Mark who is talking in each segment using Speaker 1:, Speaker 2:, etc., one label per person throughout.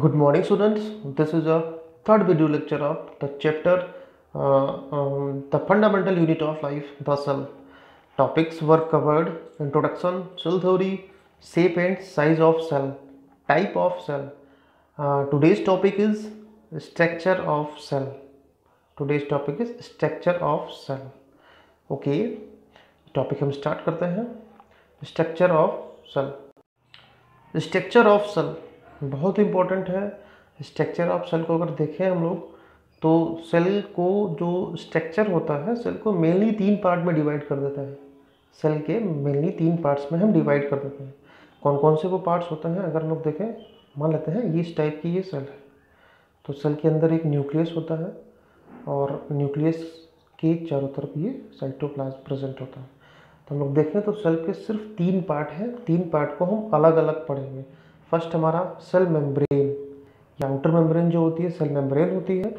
Speaker 1: Good morning, students. This is a third video lecture of the chapter the fundamental unit of life, the cell. Topics were covered: introduction, cell theory, shape and size of cell, type of cell. Today's topic is structure of cell. Today's topic is structure of cell. Okay, topic हम start करते हैं. Structure of cell. Structure of cell बहुत important है. Structure of cell को अगर देखें हम लोग तो सेल को जो स्ट्रक्चर होता है, सेल को मेनली 3 पार्ट में डिवाइड कर देता है. सेल के मेनली 3 पार्ट्स में हम डिवाइड कर देते हैं. कौन कौन से वो पार्ट्स होते हैं अगर हम लोग देखें, मान लेते हैं ये इस टाइप की ये सेल है. तो सेल के अंदर एक न्यूक्लियस होता है और न्यूक्लियस के चारों तरफ ये साइटोप्लाज्म प्रेजेंट होता है. तो हम लोग देखें तो सेल के सिर्फ 3 पार्ट हैं. 3 पार्ट को हम अलग अलग पढ़ेंगे. फर्स्ट हमारा सेल मेम्ब्रेन या आउटर मेम्ब्रेन जो होती है सेल मेम्ब्रेन होती है,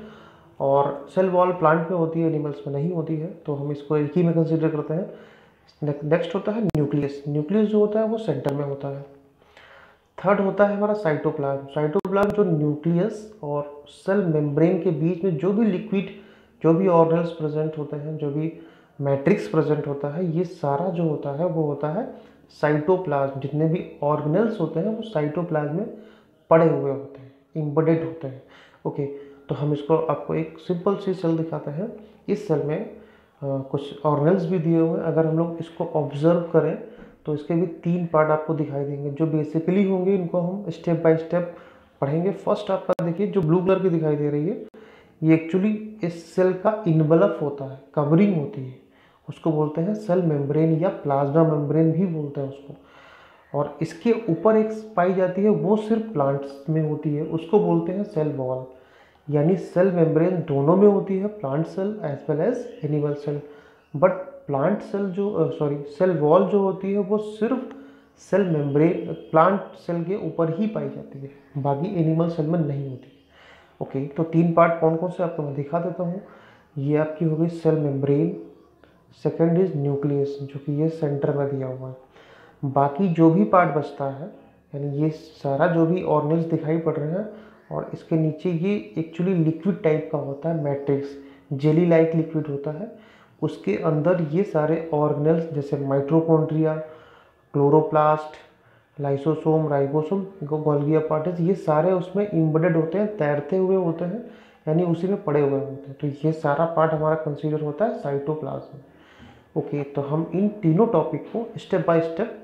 Speaker 1: और सेल वॉल प्लांट में होती है, एनिमल्स में नहीं होती है, तो हम इसको एक ही में कंसीडर करते हैं. नेक्स्ट होता है न्यूक्लियस. न्यूक्लियस जो होता है वो सेंटर में होता है. थर्ड होता है हमारा साइटोप्लाज्म. साइटोप्लाज्म जो न्यूक्लियस और सेल मेम्ब्रेन के बीच में जो भी लिक्विड, जो भी ऑर्गेनल्स प्रेजेंट होते हैं, जो भी मैट्रिक्स प्रेजेंट होता है, ये सारा जो होता है वो होता है साइटोप्लाज्म. जितने भी ऑर्गेनल्स होते हैं वो साइटोप्लाज्म में पड़े हुए होते हैं, एम्बेडेड होते हैं. ओके, तो हम इसको आपको एक सिंपल सी सेल दिखाते हैं. इस सेल में कुछ ऑर्गेनल्स भी दिए हुए हैं. अगर हम लोग इसको ऑब्जर्व करें तो इसके भी 3 पार्ट आपको दिखाई देंगे जो बेसिकली होंगे. इनको हम स्टेप बाय स्टेप पढ़ेंगे. फर्स्ट आपका देखिए जो ब्लू कलर की दिखाई दे रही है, ये एक्चुअली इस सेल का इनवलप होता है, कवरिंग होती है. उसको बोलते हैं सेल मेम्ब्रेन या प्लाज्मा मेम्ब्रेन भी बोलते हैं उसको. और इसके ऊपर एक पाई जाती है, वो सिर्फ प्लांट्स में होती है, उसको बोलते हैं सेल वॉल. यानी सेल मेम्ब्रेन दोनों में होती है, plant cell as well as animal cell. But plant cell जो सेल वॉल जो होती है वो सिर्फ सेल मेम्ब्रेन प्लांट सेल के ऊपर ही पाई जाती है, बाकी एनिमल सेल में नहीं होती है. ओके, तो 3 पार्ट कौन कौन से आपको मैं दिखा देता हूँ. ये आपकी हो गई cell membrane. Second is nucleus जो कि ये सेंटर में दिया हुआ है. बाकी जो भी पार्ट बचता है, यानी ये सारा जो भी ऑर्गेनल्स दिखाई पड़ रहे हैं, और इसके नीचे ये एक्चुअली लिक्विड टाइप का होता है, मैट्रिक्स जेली लाइक लिक्विड होता है. उसके अंदर ये सारे ऑर्गेनल्स जैसे mitochondria, chloroplast, lysosome, ribosome, Golgi apparatus, ये सारे उसमें एम्बेडेड होते हैं, तैरते हुए होते हैं, यानी उसी में पड़े हुए होते हैं. तो ये सारा पार्ट हमारा कंसीडर होता है साइटोप्लाज्म. ओके, तो हम इन तीनों टॉपिक को स्टेप बाय स्टेप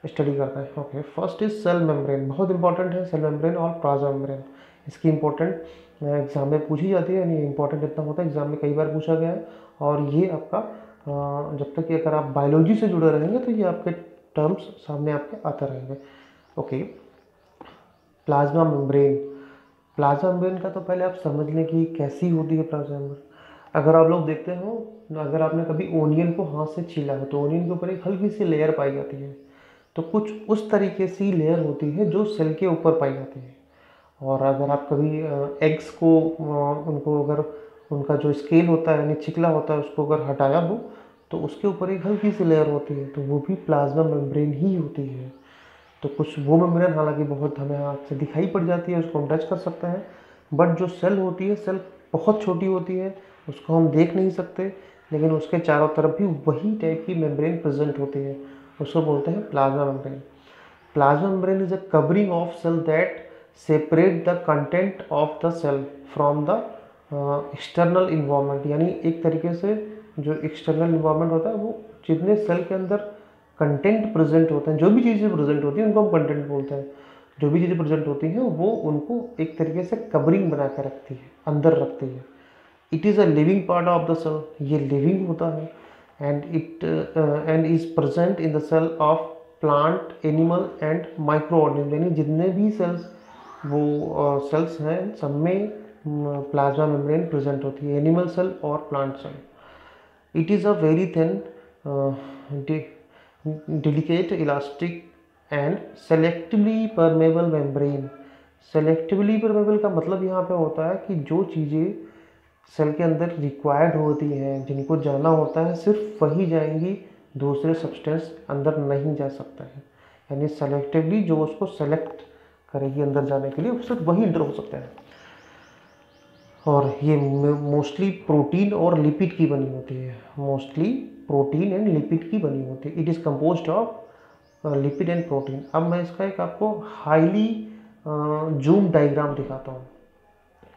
Speaker 1: स्टडी करते हैं. Okay, first is cell membrane. बहुत इंपॉर्टेंट है सेल मेम्ब्रेन और प्लाज्मा मेम्ब्रेन. इसकी इंपॉर्टेंट एग्जाम में पूछी जाती है, यानी इंपॉर्टेंट इतना होता है, एग्जाम में कई बार पूछा गया है. और ये आपका जब तक कि अगर आप बायोलॉजी से जुड़े रहेंगे तो ये आपके टर्म्स सामने आपके आते रहेंगे. Okay, plasma membrane. Plasma membrane का तो पहले आप समझ लें कि कैसी होती है प्लाज्मा मेम्ब्रेन. अगर आप लोग देखते हो, अगर आपने कभी ओनियन को हाथ से छीला हो तो ओनियन के ऊपर एक हल्की सी लेयर पाई जाती है. तो कुछ उस तरीके से लेयर होती है जो सेल के ऊपर पाई जाती है. और अगर आप कभी एग्स को उनको अगर उनका जो स्केल होता है यानी छिकला होता है उसको अगर हटाया हो तो उसके ऊपर एक हल्की सी लेयर होती है, तो वो भी प्लाज्मा मेम्ब्रेन ही होती है. तो कुछ वो मेम्ब्रेन हालांकि बहुत हमें हाथ से दिखाई पड़ जाती है, उसको हम टच कर सकते हैं. बट जो सेल होती है, सेल बहुत छोटी होती है, उसको हम देख नहीं सकते, लेकिन उसके चारों तरफ भी वही टाइप की मेम्ब्रेन प्रेजेंट होती है. उसको बोलते हैं plasma membrane. Plasma membrane is a covering of cell that separate the content of the cell from the external environment. यानी एक तरीके से जो एक्सटर्नल इन्वायरमेंट होता है वो जितने सेल के अंदर कंटेंट प्रेजेंट होते हैं, जो भी चीज़ें प्रेजेंट होती हैं उनको हम कंटेंट बोलते हैं. जो भी चीज़ें प्रेजेंट होती हैं वो उनको एक तरीके से कवरिंग बना कर रखती है, अंदर रखती है. It is a living part of the cell. ये लिविंग होता है and is present in the cell of plant, animal and microorganism. यानी जितने भी सेल्स वो सेल्स हैं सब में प्लाज्मा मेम्ब्रेन प्रेजेंट होती है, एनिमल सेल और plant cell. It is a very thin, delicate, elastic and selectively permeable membrane. Selectively permeable का मतलब यहाँ पे होता है कि जो चीज़ें सेल के अंदर रिक्वायर्ड होती हैं, जिनको जाना होता है, सिर्फ वही जाएंगी, दूसरे सब्सटेंस अंदर नहीं जा सकता है. यानी सेलेक्टिवली जो उसको सेलेक्ट करेगी अंदर जाने के लिए, सिर्फ वही इंटर हो सकते हैं। और ये मोस्टली प्रोटीन और लिपिड की बनी होती है, मोस्टली प्रोटीन एंड लिपिड की बनी होती है। It is composed of lipid and protein. अब मैं इसका एक आपको हाईली जूम डायग्राम दिखाता हूँ।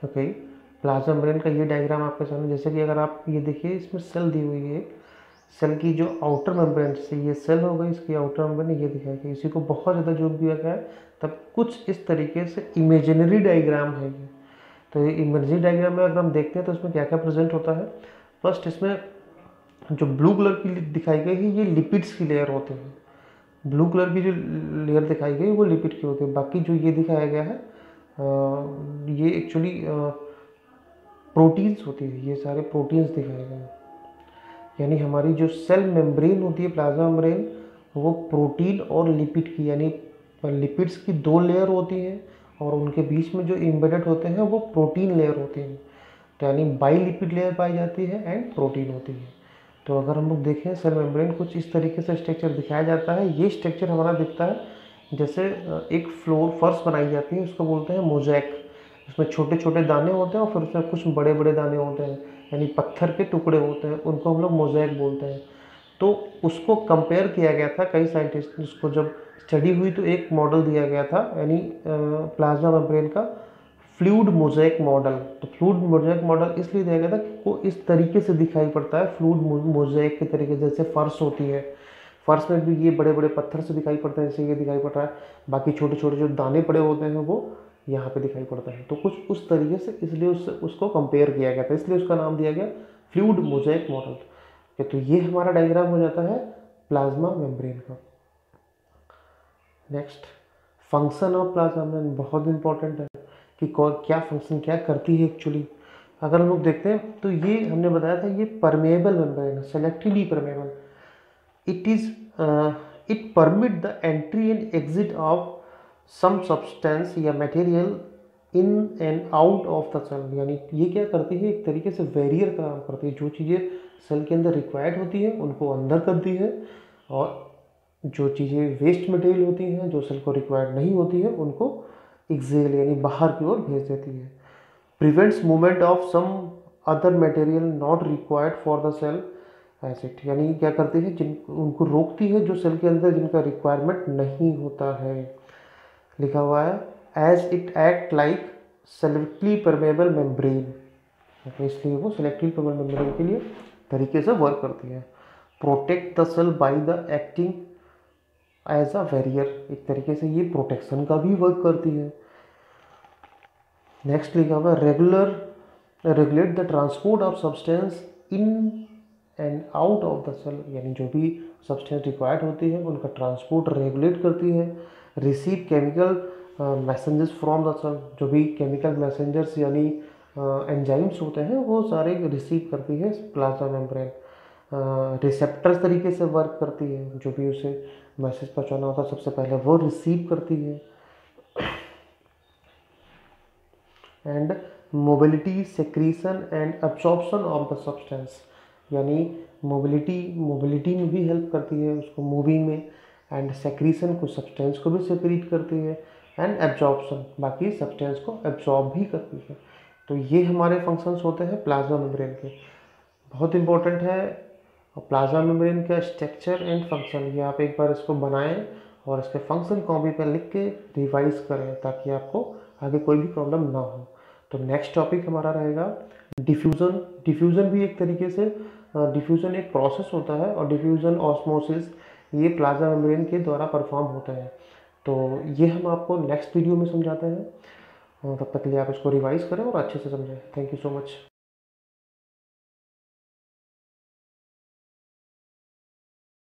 Speaker 1: ओके, प्लाज्मा मेम्ब्रेन का ये डायग्राम आपके सामने, जैसे कि अगर आप ये देखिए, इसमें सेल दी हुई है, सेल की जो आउटर मेम्ब्रेन से ये सेल हो गई, इसकी आउटर मेम्ब्रेन ये दिखाई गई, इसी को बहुत ज़्यादा जूम किया गया है, तब कुछ इस तरीके से इमेजिनरी डायग्राम है ये। तो ये इमेजिनरी डायग्राम में अगर हम देखते हैं तो इसमें क्या क्या प्रेजेंट होता है। फर्स्ट, इसमें जो ब्लू कलर की दिखाई गई है ये लिपिड्स की लेयर होती है, ब्लू कलर की जो लेयर दिखाई गई वो लिपिड की होती है। बाकी जो ये दिखाया गया है ये एक्चुअली प्रोटीन्स होती है, ये सारे प्रोटीन्स दिखाए गए हैं। यानी हमारी जो सेल मेम्ब्रेन होती है, प्लाज्मा मेम्ब्रेन, वो प्रोटीन और लिपिड की, यानी लिपिड्स की 2 लेयर होती हैं और उनके बीच में जो एम्बेडेड होते हैं वो प्रोटीन लेयर होती हैं। तो यानी बाई लिपिड लेयर पाई जाती है एंड प्रोटीन होती है। तो अगर हम लोग देखें सेल मेम्ब्रेन कुछ इस तरीके से स्ट्रक्चर दिखाया जाता है। ये स्ट्रक्चर हमारा दिखता है जैसे एक फ्लोर फर्श बनाई जाती है, उसको बोलते हैं मोज़ेक। उसमें छोटे छोटे दाने होते हैं और फिर उसमें कुछ बड़े बड़े दाने होते हैं, यानी पत्थर के टुकड़े होते हैं, उनको हम लोग मोज़ेक बोलते हैं। तो उसको कंपेयर किया गया था कई साइंटिस्ट, उसको जब स्टडी हुई तो एक मॉडल दिया गया था, यानी प्लाज्मा मेम्ब्रेन का फ्लूइड मोज़ेक मॉडल। तो फ्लूइड मोज़ेक मॉडल इसलिए दिया गया था कि वो इस तरीके से दिखाई पड़ता है, फ्लूइड मोज़ेक के तरीके, जैसे फर्श होती है, फर्श में भी ये बड़े बड़े पत्थर से दिखाई पड़ते हैं, जैसे ये दिखाई पड़ रहा है, बाकी छोटे छोटे जो दाने पड़े होते हैं वो यहाँ पे दिखाई पड़ता है। तो कुछ उस तरीके से, इसलिए उसको कंपेयर किया गया था, इसलिए उसका नाम दिया गया फ्लूइड मोज़ेक मॉडल। तो ये हमारा डायग्राम हो जाता है प्लाज्मा मेम्ब्रेन का। Next, function of plasma membrane बहुत इंपॉर्टेंट है कि क्या फंक्शन क्या करती है एक्चुअली। अगर हम लोग देखते हैं तो ये हमने बताया था, ये परमेएबल मेम्ब्रेन है, selectively permeable. It permit the entry and exit of some substance या material in and out of the cell. यानी ये क्या करती है, एक तरीके से बैरियर का काम करती है। जो चीज़ें सेल के अंदर रिक्वायर्ड होती है उनको अंदर करती है, और जो चीज़ें वेस्ट मटेरियल होती हैं जो सेल को रिक्वायर्ड नहीं होती है उनको एक्सेल यानी बाहर की ओर भेज देती है। Prevents movement of some other material not required for the cell acid. यानी क्या करती है, उनको रोकती है जो सेल के अंदर जिनका रिक्वायरमेंट नहीं होता है। लिखा हुआ है as it act like selectively permeable membrane, इसलिए वो सेलेक्टिवली परमेएबल मेम्ब्रेन के लिए तरीके से वर्क करती है। Protect the cell by the acting as a barrier, एक तरीके से ये प्रोटेक्शन का भी वर्क करती है। नेक्स्ट लिखा हुआ regulate the transport of substance in and out of the cell. यानी जो भी सब्सटेंस रिक्वायर्ड होती है उनका ट्रांसपोर्ट रेगुलेट करती है। Receive chemical messengers from the cell, जो भी केमिकल मैसेंजर्स यानी एंजाइम्स होते हैं वो सारे रिसीव करती है प्लाज्मा मेम्ब्रेन। रिसेप्टर्स तरीके से वर्क करती है, जो भी उसे मैसेज पहुंचाना होता है सबसे पहले वो रिसीव करती है। And mobility, secretion and absorption of the substance, यानी मोबिलिटी में भी हेल्प करती है उसको मूविंग में, एंड सेक्रीशन को सब्सटेंस को भी सेक्रीट करती है, एंड एब्जॉर्प्शन बाकी सब्सटेंस को एब्जॉर्ब भी करती है। तो ये हमारे फंक्शंस होते हैं प्लाज्मा मेम्ब्रेन के, बहुत इंपॉर्टेंट है। प्लाज्मा मेम्ब्रेन का स्ट्रक्चर एंड फंक्शन, ये आप एक बार इसको बनाएं और इसके फंक्शन कॉपी पर लिख के रिवाइज करें ताकि आपको आगे कोई भी प्रॉब्लम ना हो। तो नेक्स्ट टॉपिक हमारा रहेगा डिफ्यूज़न। डिफ्यूज़न भी एक तरीके से डिफ्यूज़न एक प्रोसेस होता है, और डिफ्यूज़न ऑस्मोसिस ये प्लाज्मा मेम्ब्रेन के द्वारा परफॉर्म होता है। तो ये हम आपको नेक्स्ट वीडियो में समझाते हैं, तब तक के लिए आप इसको रिवाइज करें और अच्छे से समझें। Thank you so much.